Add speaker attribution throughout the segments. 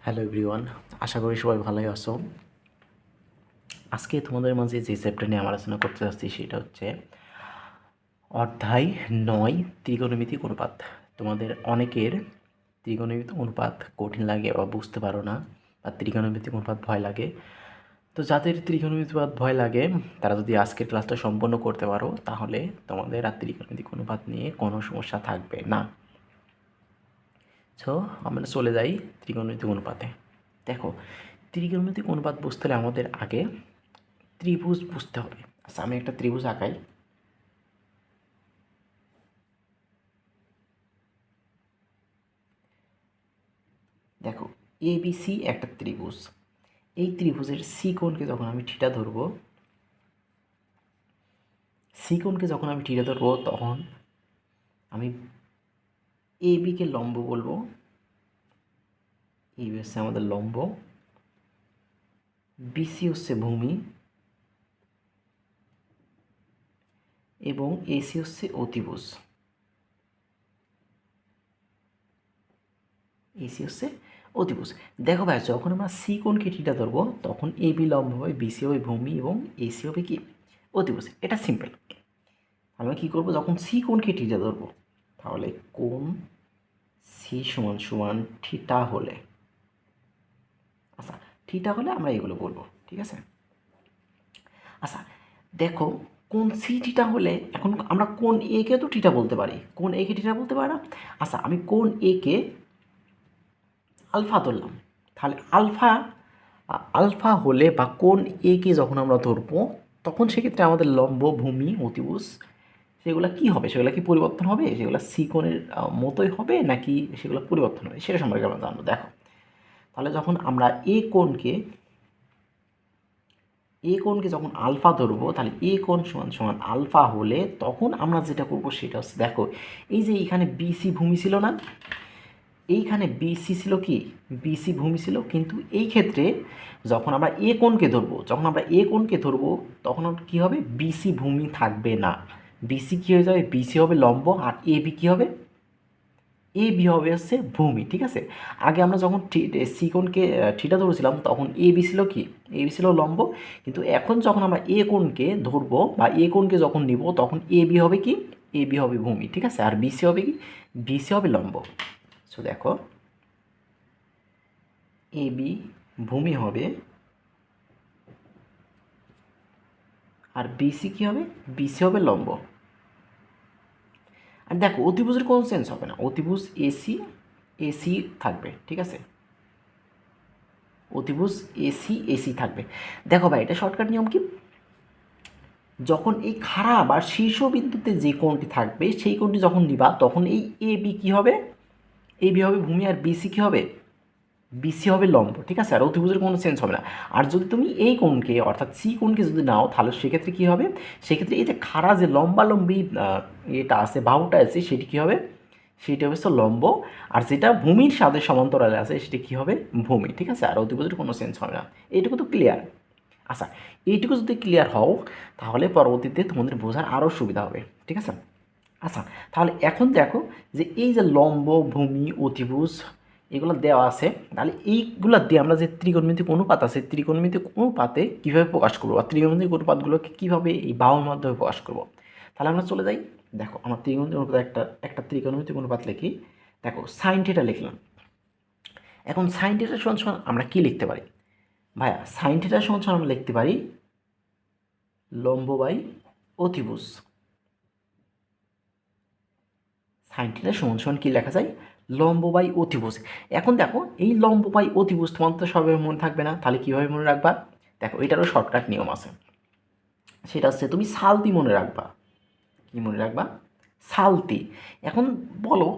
Speaker 1: Hello everyone, আশা করি সবাই ভালোই আছো। আজকে তোমাদের মাঝে যে চ্যাপ্টার নিয়ে আলোচনা করতে যাচ্ছি সেটা হচ্ছে অধ্যায় 9 ত্রিকোণমিতিক অনুপাত। তোমাদের অনেকের ত্রিকোণমিতিক অনুপাত কঠিন লাগে বা বুঝতে পারো না, বা ত্রিকোণমিতিক অনুপাত ভয় লাগে। তো যাদের ত্রিকোণমিতিক অনুপাত ভয় লাগে তারা যদি আজকের ক্লাসটা সম্পন্ন করতে পারো তাহলে তোমাদের আর ত্রিকোণমিতিক অনুপাত নিয়ে কোনো সমস্যা থাকবে না। সো আমরা চলে যাই ত্রিকোণমিতিক অনুপাতে। দেখো, ত্রিকোণমিতিক অনুপাত বুঝতে হলে আমাদের আগে ত্রিভুজ বুঝতে হবে। আচ্ছা, আমি একটা ত্রিভুজ আঁকাই। দেখো, এবিসি একটা ত্রিভুজ। এই ত্রিভুজের সি কোণকে যখন আমি থিটা ধরবো, তখন আমি এবিকে লম্ব বলবো। এই হচ্ছে আমাদের লম্ব, বিসি হচ্ছে ভূমি এবং এসি হচ্ছে অতিভুজ। এসি হচ্ছে অতিভুজ। দেখো ভাই, যখন আমরা সি কোণকে থিটা ধরবো তখন এবি লম্ব হবে, বিসি হবে ভূমি এবং এসি হবে কি অতিভুজ। এটা সিম্পল। আমরা কী করবো, যখন সি কোণকে থিটা ধরবো তাহলে কোণ সি সমান সমান থিটা হলে, আচ্ছা থিটা হলে আমরা এগুলো বলবো, ঠিক আছে। আচ্ছা দেখো, কোণ সি থিটা হলে এখন আমরা কোণ এ কে তো থিটা বলতে পারি, কোণ এ কে থিটা বলতে পারি না। আচ্ছা, আমি কোণ এ কে আলফা ধরলাম, তাহলে আলফা হলে বা কোণ এ কে যখন আমরা ধরবো তখন সেক্ষেত্রে আমাদের লম্ব ভূমি অতিভুজ সেগুলো কি হবে, সেগুলো কি পরিবর্তন হবে, সেগুলো সি কোণের মতোই হবে নাকি সেগুলো পরিবর্তন হবে সেটা সম্পর্কে আমরা জানবো। দেখো, তাহলে যখন আমরা এ কোণকে যখন আলফা ধরবো তাহলে এ কোণ সমান সমান আলফা হলে তখন আমরা যেটা করবো সেটা হচ্ছে, দেখো এই যে এখানে বিসি ভূমি ছিল না, এইখানে বিসি ছিল কি বিসি ভূমি ছিল, কিন্তু এই ক্ষেত্রে যখন আমরা এ কোণকে ধরবো তখন কী হবে, বিসি ভূমি থাকবে না। বিসি কী হয়ে যাবে, বিসি হবে লম্ব আর এ বি কী হবে, এ বি হবে হচ্ছে ভূমি, ঠিক আছে। আগে আমরা যখন সি কোণকে থিটা ধরেছিলাম তখন এ বি ছিল কি, এ বি ছিল লম্ব, কিন্তু এখন যখন আমরা এ কোণকে ধরবো বা এ কোণকে যখন নিব তখন এ বি হবে কি, এ বি হবে ভূমি, ঠিক আছে, আর বিসি হবে কি, বিসি হবে লম্ব। সো দেখো, এ বি ভূমি হবে আর বিসি কী হবে, বিসি হবে লম্ব। আর দেখো, অতিভুজের কোনো চেঞ্জ হবে না, অতিভুজ এসি এসি থাকবে, ঠিক আছে, অতিভুজ এসি এসি থাকবে। দেখো ভাই, এটা শর্টকাট নিয়ম কি, যখন এই খাড়া বা শীর্ষবিন্দুতে যে কোণটি থাকবে সেই কোণটি যখন নিবা তখন এই এ বি কী হবে, এ বি হবে ভূমি আর বিসি কী হবে, বিসি হবে লম্ব, ঠিক আছে, আর অতিভুজের কোনো চেঞ্জ হবে না। আর যদি তুমি এই কোণকে অর্থাৎ সি কোণকে যদি নাও তাহলে সেক্ষেত্রে কী হবে, সেক্ষেত্রে এই যে খাড়া যে লম্বালম্বি এটা আছে বাহুটা আছে সেটি কী হবে, সেটা হচ্ছে লম্ব, আর যেটা ভূমির সাথে সমান্তরালে আছে সেটা কী হবে, ভূমি, ঠিক আছে, আর অতিভুজের কোনো চেঞ্জ হবে না। এইটুকু তো ক্লিয়ার। আচ্ছা, এইটুকু যদি ক্লিয়ার হও তাহলে পরবর্তীতে তোমাদের বোঝার আরও সুবিধা হবে, ঠিক আছে। আচ্ছা, তাহলে এখন দেখো যে এই যে লম্ব ভূমি অতিভুজ এগুলো দেওয়া আছে, তাহলে এইগুলো দিয়ে আমরা যে ত্রিকোণমিতিক অনুপাত আছে ত্রিকোণমিতিক অনুপাতে কীভাবে প্রকাশ করবো, আর ত্রিকোণমিতিক অনুপাতগুলোকে কীভাবে এই বাহুর মাধ্যমে প্রকাশ করবো, তাহলে আমরা চলে যাই। দেখো, আমরা ত্রিকোণমিতিক অনুপাত একটা ত্রিকোণমিতিক অনুপাত লিখি। দেখো, সাইন থিটা লিখলাম। এখন সাইন থিটা সমান সমান আমরা কী লিখতে পারি ভাইয়া, সাইন থিটা সমান সমান আমরা লিখতে পারি লম্ব বাই অতিভুজ। সাইন থিটা সমান সমান কী লেখা যায়, লম্ব বাই অতিভুজ। এখন দেখো, এই লম্ব বাই অতিভুজ তোমার তো সবে মনে থাকবে না, তাহলে কীভাবে মনে রাখবা, দেখো এটারও শর্টকাট নিয়ম আছে, সেটা হচ্ছে তুমি সালতি মনে রাখবা। কী মনে রাখবা, সালতি। এখন বলো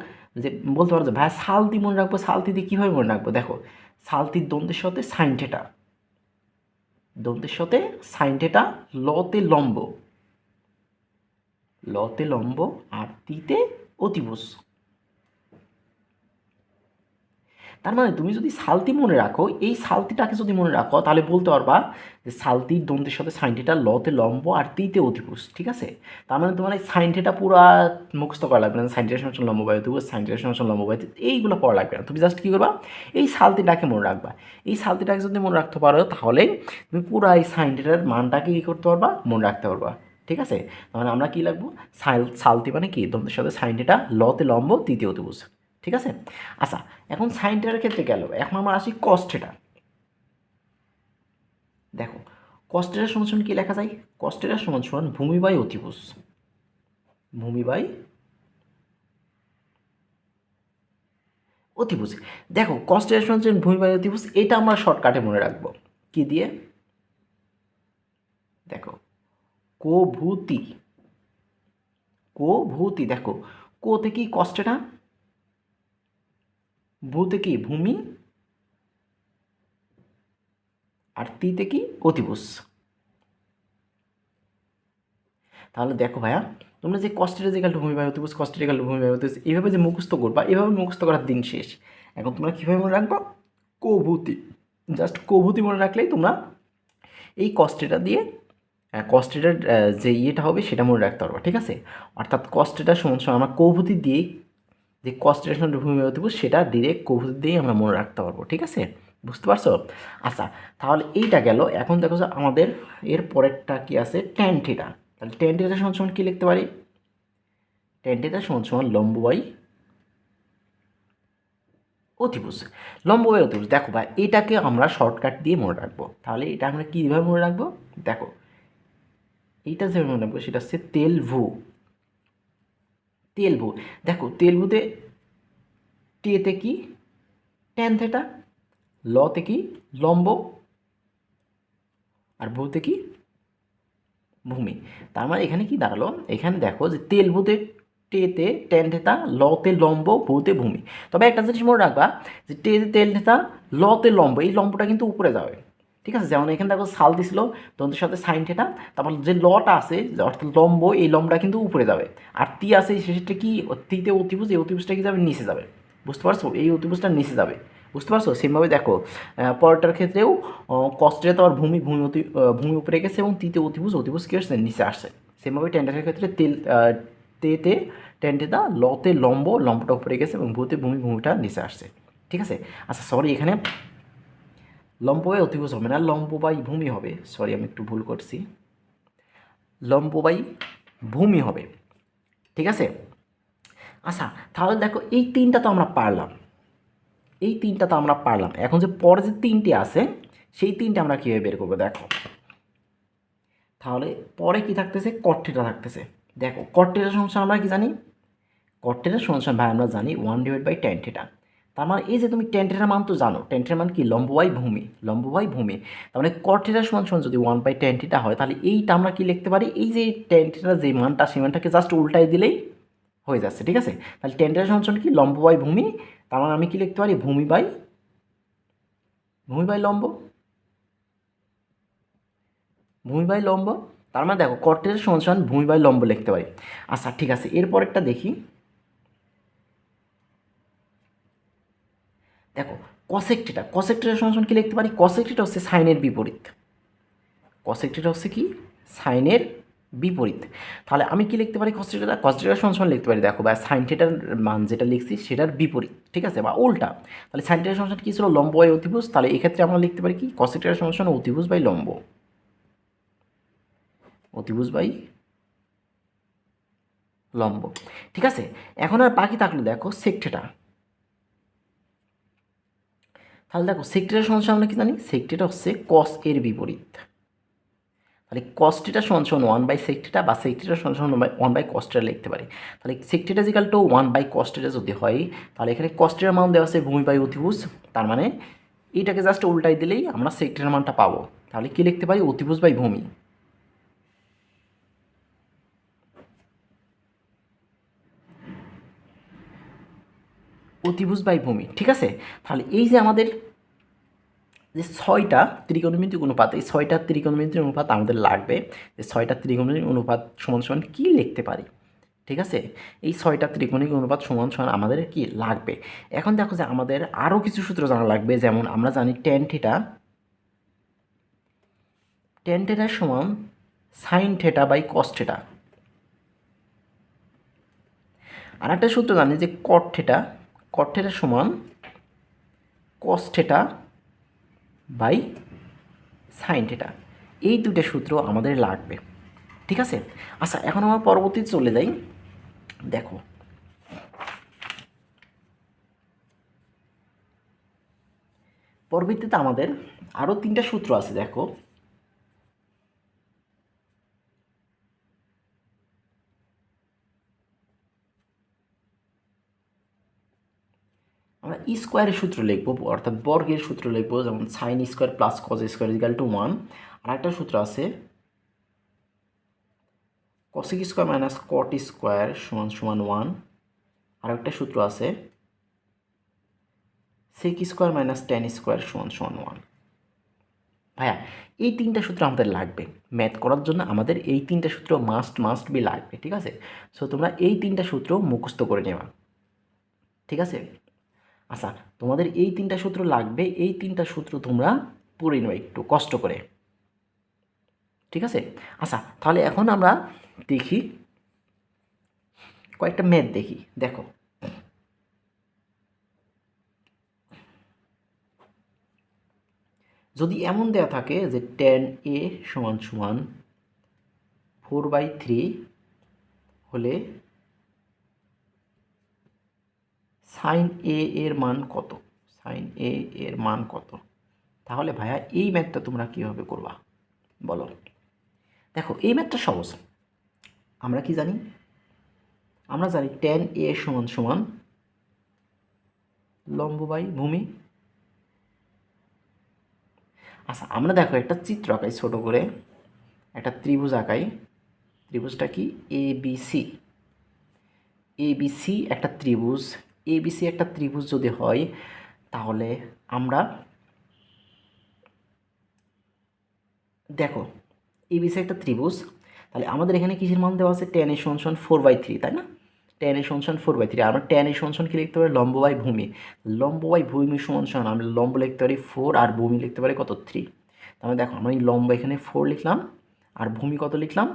Speaker 1: যে, বলতে পারো যে ভাই সালতি মনে রাখবো, সালতি দিয়ে কীভাবে মনে রাখবো, দেখো সালতির দন্তের সাথে সাইন থিটা, দন্তের সাথে সাইন থিটা, লতে লম্ব, লতে লম্ব আর তিতে অতিভুজ। তার মানে তুমি যদি সালতি মনে রাখো, এই সালতিটাকে যদি মনে রাখো তাহলে বলতে পারবা যে সালতির দন্তের সাথে সাইন থিটা, লতে লম্ব আর তিতে অতিভুজ, ঠিক আছে। তার মানে তোমার এই সাইন থিটা পুরো মুখস্থ করা লাগবে না, সাইন থিটার সমান লম্ব বাই অতিভুজ, সাইন থিটার সমান লম্ব বাই এইগুলো পড়া লাগবে না। তুমি জাস্ট কী করবা, এই সালতিটাকে মনে রাখবা। এই সালতিটাকে যদি মনে রাখতে পারো তাহলে তুমি পুরো এই সাইন থিটার মানটাকে কী করতে পারবা, মনে রাখতে পারবা, ঠিক আছে। তাহলে আমরা কী লাগবো, সালতি মানে কি, দন্তের সাথে সাইন থিটা, লতে লম্ব, তৃতীয় অতিভুজ, ঠিক আছে। আচ্ছা, এখন সাইন থিটার ক্ষেত্রে গেল, এখন আমরা আসি কস থিটা। দেখো কস থিটার সমান সমান কি লেখা যায়, কস থিটার সমান সমান ভূমি বাই অতিভুজ, ভূমি বাই অতিভুজ। দেখো কস থিটার সমান সমান ভূমি বাই অতিভুজ, এটা আমরা শর্টকাটে মনে রাখবো কি দিয়ে, দেখো কোভূতি, কোভূতি, দেখো কোতে কি কস থিটা, ভূতে কি ভূমি, আর তিতে কি অতিভুজ। তাহলে দেখো ভাইয়া, তোমরা যে কস থিটা ইকুয়াল টু ভূমি বাই অতিভুজ, কস থিটা ইকুয়াল টু ভূমি বাই অতিভুজ এইভাবে যে মুখস্থ করবা, এভাবে মুখস্থ করার দিন শেষ। এখন তোমরা কীভাবে মনে রাখবা, কোভূতি, জাস্ট কোভূতি মনে রাখলেই তোমরা এই কস থিটা দিয়ে কস থিটার যে ইয়েটা হবে সেটা মনে রাখতে পারবা, ঠিক আছে। অর্থাৎ কস থিটার সমান সমান আমরা কোভূতি দিয়ে যে কস থিটার সমান ভূমি বাই অতিভুজ সেটা ডিরেক্ট কোভূতি দিয়েই আমরা মনে রাখতে পারবো, ঠিক আছে, বুঝতে পারছো। আচ্ছা, তাহলে এইটা গেল। এখন দেখো যে আমাদের এর পরেরটা কি আছে, ট্যান থিটা। তাহলে ট্যান থিটার সমান সমান কী লিখতে পারি, ট্যান থিটার সমান সমান লম্ব বাই অতিভুজ, লম্ব বাই অতিভুজ। দেখো ভাই, এটাকে আমরা শর্টকাট দিয়ে মনে রাখবো। তাহলে এটা আমরা কীভাবে মনে রাখবো, দেখো এইটা যেভাবে মনে রাখবো সেটা হচ্ছে তেলভু, তেলভু। দেখো তেলভুতে টেতে কি ট্যান থিটা, লতে কি লম্ব, আর ভূতে কি ভূমি। তার মানে এখানে কি দাঁড়ালো, এখানে দেখো যে তেলভূতে টেতে ট্যান থিটা, লতে লম্ব, ভূতে ভূমি। তবে একটা জিনিস মনে রাখবা যে টেতে তেল থিটা, লতে লম্ব, এই লম্বটা কিন্তু উপরে যাবে, ঠিক আছে। যেমন এখানে দেখো সাল দিছিল দন্তের সাথে সাইন থিটা, তারপর যে লটা আছে অর্থাৎ লম্ব, এই লম্বটা কিন্তু উপরে যাবে। আর তি আছে সেটা কি, তিতে অতিভুজ, এই অতিভুজটা কি যাবে, নিচে যাবে, বুঝতে পারছো, এই অতিভুজটা নিচে যাবে, বুঝতে পারছো। সেমভাবে দেখো পরেরটার ক্ষেত্রেও কষ্টের তো আর ভূমি ভূমি উপরে গেছে এবং তৃতীয় অতিভুজ, অতিভুজ কী আসছে, নিচে আসছে। সেমভাবে টেন্ডারের ক্ষেত্রে তেতে টেন্টেদা, লতে লম্ব, লম্বটা উপরে গেছে এবং ভূতে ভূমি, ভূমিটা নিচে আসছে, ঠিক আছে। আচ্ছা সরি, এখানে লম্ব বাই অতিভুজ হবে না, লম্ব বাই ভূমি হবে, সরি আমি একটু ভুল করছি, লম্ব বাই ভূমি হবে, ঠিক আছে। আচ্ছা তাহলে দেখো এই তিনটা তো আমরা পারলাম, এই তিনটা তো আমরা পারলাম। এখন যে পরে যে তিনটি আছে সেই তিনটে আমরা কীভাবে বের করবো, দেখো তাহলে পরে কি থাকতেছে, কট থিটা থাকতেছে। দেখো কট থিটার সমস্যা আমরা কি জানি, কট থিটার সমস্যা ভাই আমরা জানি 1/tan থিটা। তার মানে এই যে তুমি ট্যান থিটার মান তো জানো, ট্যান থিটার মান কি, লম্ব বাই ভূমি, লম্ব বাই ভূমি। তার মানে কট থিটার সমান সমান যদি 1/tan থিটা হয় তাহলে এইটা আমরা কি লিখতে পারি, এই যে ট্যান থিটার যে মানটা সেই মানটাকে জাস্ট উল্টাই দিলেই হয়ে যাচ্ছে, ঠিক আছে। তাহলে ট্যান থিটার সমান সমান কি, লম্ব বাই ভূমি। তার মানে আমি কি লিখতে পারি, ভূমি বাই লম্ব, ভূমি বাই লম্ব। তার মানে দেখো কট থিটার সমান সমান ভূমি বাই লম্ব লিখতে পারি। আচ্ছা ঠিক আছে, এরপরেরটা দেখি। দেখো কসেক থিটা, কসেক থিটার সমান সমান কি লিখতে পারি, কসেক থিটা হচ্ছে সাইনের বিপরীত, কসেক থিটা হচ্ছে কি, সাইনের বিপরীত। তাহলে আমি কি লিখতে পারি, কস থিটা, কস থিটার সমান সমান লিখতে পারি, দেখো বা সাইন থিটার মান যেটা লিখছি সেটার বিপরীত, ঠিক আছে, বা উল্টা। তাহলে সাইন থিটার সমান সমান কি ছিল, লম্ব বাই অতিভুজ। তাহলে এক্ষেত্রে আমরা লিখতে পারি কি, কসেক থিটার সমান সমান অতিভুজ বাই লম্ব, অতিভুজ বাই লম্ব, ঠিক আছে। এখন আর বাকি থাকলো দেখো সেক থিটা। তাহলে দেখো সেক থিটার সমান সমান আমরা কি জানি, সেক থিটা হচ্ছে কস এর বিপরীত। তাহলে কস থিটা সমান সমান 1/sec থিটা, বা সেক থিটা সমান সমান 1/cos থিটা লিখতে পারি। তাহলে sec theta equal to 1/cos theta যদি হয়, তাহলে এখানে cos থিটার মান দেওয়া আছে ভূমি বাই অতিভুজ। তার মানে এইটাকে জাস্ট উল্টাই দিলেই আমরা সেক থিটার মানটা পাবো। তাহলে কি লিখতে পারি, অতিভুজ বাই ভূমি, অতিভুজ বাই ভূমি, ঠিক আছে। তাহলে এই যে আমাদের যে ছয়টা ত্রিকোণমিতিক অনুপাত, এই ছয়টা ত্রিকোণমিতিক অনুপাত আমাদের লাগবে, যে ছয়টা ত্রিকোণমিতিক অনুপাত সমান সমান কী লিখতে পারি। ঠিক আছে, এই 6টা ত্রিকোণিক অনুপাত সমান সমান আমাদের কি লাগবে। এখন দেখো যে আমাদের আরও কিছু সূত্র জানা লাগবে, যেমন আমরা জানি টেন থিটা সমান sin theta by cos theta. আর একটা সূত্র জানি যে কট থিটা সমান cos theta by sin theta. এই দুটো সূত্র আমাদের লাগবে। ঠিক আছে, আচ্ছা এখন আমরা পরবর্তীতে চলে যাই। দেখো পরবর্তীতে আমাদের আরও 3টা সূত্র আছে। দেখো আমরা স্কোয়ারের সূত্র লিখবো, অর্থাৎ বর্গের সূত্র লিখবো, যেমন sine square plus cos square equal to 1। আর একটা সূত্র আছে cosec square minus cot square সমান সমান 1। আর একটা সূত্র আছে sec square minus tan square সমান সমান 1। ভাইয়া এই 3টা সূত্র আমাদের লাগবে ম্যাথ করার জন্য, আমাদের এই 3টা সূত্র মাস্ট বি লাগবে। ঠিক আছে, সো তোমরা এই 3টা সূত্র মুখস্থ করে নেবা। ঠিক আছে, আচ্ছা তোমাদের এই 3টা সূত্র লাগবে, এই 3টা সূত্র তোমরা পড়ে নেবে একটু কষ্ট করে। ঠিক আছে, আচ্ছা তাহলে এখন আমরা দেখি কয়েকটা ম্যাথ দেখি। দেখো যদি এমন দেওয়া থাকে যে টেন এ সমান সমান 4/3 হলে সাইন এ এর মান কত, সাইন এ এর মান কত, তাহলে ভাইয়া এই ম্যাথটা তোমরা কীভাবে করবা বলো। দেখো এই ম্যাথটা সহজ। আমরা কি জানি, আমরা জানি টেন এ সমান সমান লম্ব বাই ভূমি। আচ্ছা আমরা দেখো একটা চিত্র আঁকাই, ছোট করে একটা ত্রিভুজ আঁকাই। ত্রিভুজটা কি এবিসি একটা ত্রিভুজ। এবিসি একটা ত্রিভুজ যদি হয় তাহলে আমরা দেখো এবিসি একটা ত্রিভুজ, তাহলে আমাদের এখানে কিসের মান দেওয়া আছে, টেন এ সমান সমান 4/3, তাই না? টেন এ সমান সমান 4/3। আমরা টেন এ সমান সমান কী লিখতে পারি, লম্ব বাই ভূমি। লম্ব বাই ভূমি সমান সমান আমরা লম্ব লিখতে পারি 4 আর ভূমি লিখতে পারি কত, 3। তাহলে দেখো আমরা এই লম্ব এখানে 4 লিখলাম আর ভূমি কত লিখলাম,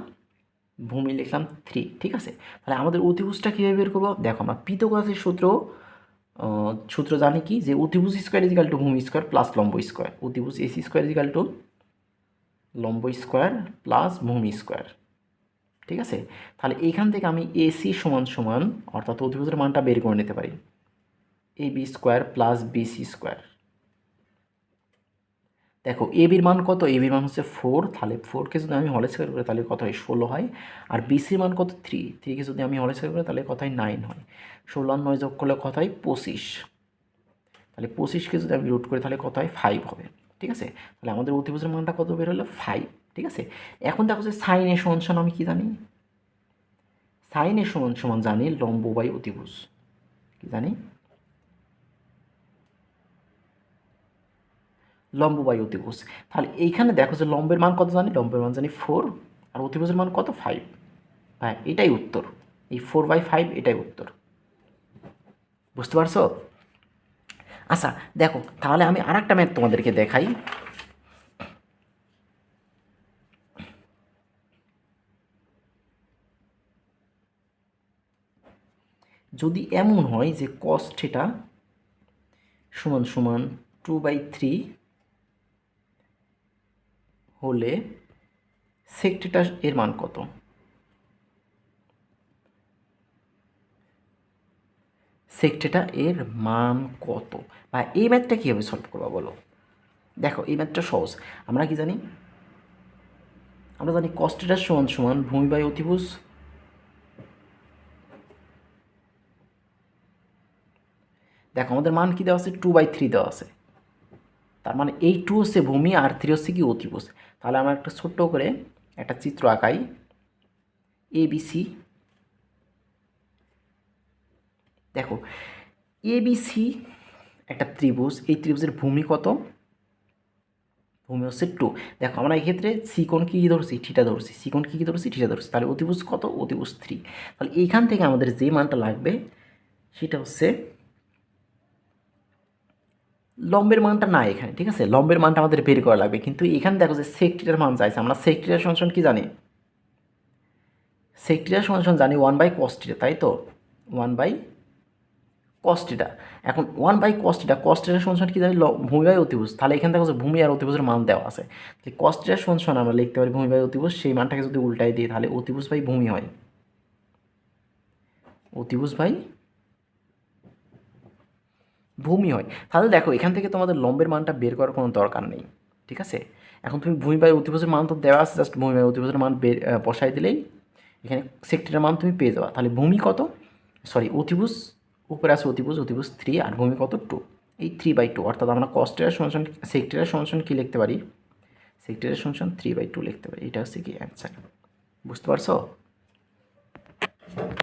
Speaker 1: ভূমি লিখলাম 3। ঠিক আছে, তাহলে আমাদের অতিভুজটা কীভাবে বের করবো, দেখো আমরা পিথাগোরাসের সূত্র জানি কি, যে অতিভুজ স্কোয়ার ইজিক্যাল টু ভূমি স্কোয়ার প্লাস লম্ব স্কোয়ার। অতিভুজ এসি স্কোয়ার ইজিক্যাল টু লম্ব স্কোয়ার প্লাস ভূমি স্কোয়ার। ঠিক আছে, তাহলে এইখান থেকে আমি এসি সমান সমান অর্থাৎ অতিভুজের মানটা বের করে নিতে পারি, a b square plus b c square. দেখো এ বির মান কত, এ বির মান হচ্ছে 4, তাহলে 4কে যদি আমি হলে স্কোয়ার করি তাহলে কত হয়, 16 হয়। আর বিসির মান কত, 3কে যদি আমি হলে স্কোয়ার করি তাহলে কত হয়, 9 হয়। 16 আর 9 যোগ করলে কত হয়, 25। তাহলে 25কে যদি আমি রুট করি তাহলে কত হয়, 5 হবে। ঠিক আছে, তাহলে আমাদের অতিভুজের মানটা কত বের হলো, 5। ঠিক আছে, এখন দেখো যে সাইন এ সমান সমান আমি কি জানি, সাইন এ সমান সমান জানি লম্ব বাই অতিভুজ। কি জানি, লম্ব বাই অতিভুজ। তাহলে এইখানে দেখো যে লম্বের মান কত জানি, লম্বের মান জানি 4 আর অতিভুজের মান কত, 5। হ্যাঁ এটাই উত্তর, এই 4/5 এটাই উত্তর। বুঝতে পারছো? আচ্ছা দেখো তাহলে আমি আর একটা ম্যাথ তোমাদেরকে দেখাই। যদি এমন হয় যে কস থিটা সমান সমান 2/3 হলে সেক থিটা এর মান কত, সেক থিটা এর মান কত, বা এই ম্যাথটা কীভাবে সলভ করবা বলো। দেখো এই ম্যাথটা সহজ। আমরা কি জানি, আমরা জানি কস থিটা সমান সমান ভূমি বাই অতিভুজ। দেখো আমাদের মান কি দেওয়া আছে, 2/3 দেওয়া আছে, তার মানে এই 2 হচ্ছে ভূমি আর 3 হচ্ছে কি অতিভুজ। তাহলে আমরা একটা ছোট্ট করে একটা চিত্র আঁকাই, এবিসি। দেখো এবিসি একটা ত্রিভুজ, এই ত্রিভুজের ভূমি কত, ভূমি হচ্ছে 2। দেখো আমরা এই ক্ষেত্রে সি কোণ কী ধরছি, থিটা ধরছি, সি কোণ কী ধরছি, থিটা ধরছি, তাহলে অতিভুজ কত, অতিভুজ 3। তাহলে এইখান থেকে আমাদের যে মানটা লাগবে সেটা হচ্ছে লম্বের মানটা না এখানে, ঠিক আছে, লম্বের মানটা আমাদের বের করা লাগবে, কিন্তু এখানে দেখো যে সেক থিটার মান চাইছে, আমরা সেক থিটার সমান কি জানি, সেক থিটার সমান জানি 1/cos থিটা, তাই তো 1/cos থিটা। এখন 1/cos থিটা, cos থিটার সমান কি জানি, ভূমি বাই অতিভুজ, তাহলে এখানে দেখো যে ভূমি আর অতিভুজের মান দেওয়া আছে, তাহলে cos থিটার সমান আমরা লিখতে পারি ভূমি বাই অতিভুজ, সেই মানটাকে যদি উল্টাই দিই তাহলে অতিভুজ বাই ভূমি হয়, অতিভুজ বাই ভূমি হয়। তাহলে দেখো এখান থেকে তোমাদের লম্বের মানটা বের করার কোনো দরকার নেই, ঠিক আছে। এখন তুমি ভূমি বাই অতিভুজের মান তো দেওয়া আছে, জাস্ট ভূমি বাই অতিভুজের মান বসাই দিলেই এখানে সেক্টরের মান তুমি পেয়ে যাবা। তাহলে ভূমি কত, সরি অতিভুজ উপরে আছে অতিভুজ, অতিভুজ 3 আর ভূমি কত 2, এই 3/2, অর্থাৎ আমরা কস্টের সমান সেক্টরের সমান কী লিখতে পারি, সেক্টরের সমান 3/2 লিখতে পারি। এটা হচ্ছে কি অ্যান্সার, বুঝতে পারছো।